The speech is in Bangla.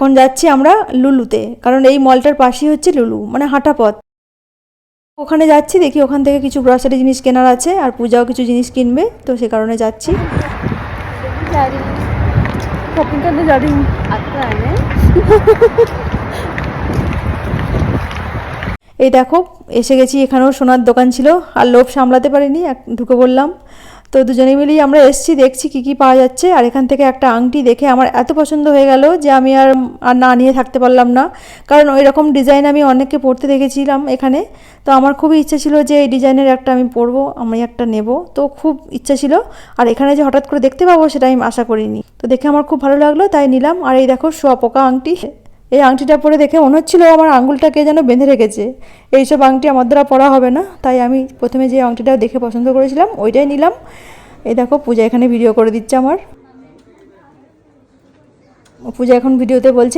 এখন যাচ্ছি আমরা লুলুতে, কারণ এই মলটার পাশেই হচ্ছে লুলু, মানে হাঁটা পথ। ওখানে যাচ্ছি, দেখি ওখান থেকে কিছু গ্রসারি জিনিস কেনার আছে, আর পূজাও কিছু জিনিস কিনবে, তো সে কারণে যাচ্ছি। शॉपिंग करने जा रही हूँ। अच्छा है। এই দেখো এসে গেছি, এখানেও সোনার দোকান ছিল, আর লোভ সামলাতে পারিনি, ঢুকে বললাম। তো দুজনে মিলেই আমরা এসেছি, দেখছি কী কী পাওয়া যাচ্ছে। আর এখান থেকে একটা আংটি দেখে আমার এত পছন্দ হয়ে গেল যে আমি আর না নিয়ে থাকতে পারলাম না, কারণ ওই রকম ডিজাইন আমি অনেককে পরতে দেখেছিলাম এখানে। তো আমার খুবই ইচ্ছা ছিল যে এই ডিজাইনের একটা আমি পরবো, আমি একটা নেব, তো খুব ইচ্ছা ছিল। আর এখানে যে হঠাৎ করে দেখতে পাবো সেটা আমি আশা করিনি, তো দেখে আমার খুব ভালো লাগলো, তাই নিলাম। আর এই দেখো শোয়াপোকা আংটি, এই আংটিটা পরে দেখে মনে হচ্ছিলো আমার আঙুলটা কে যেন বেঁধে রেখেছে। এইসব আংটি আমার দ্বারা পরা হবে না, তাই আমি প্রথমে যে আংটিটা দেখে পছন্দ করেছিলাম ওইটাই নিলাম। এই দেখো পূজা এখানে ভিডিও করে দিচ্ছে আমার। পূজা এখন ভিডিওতে বলছে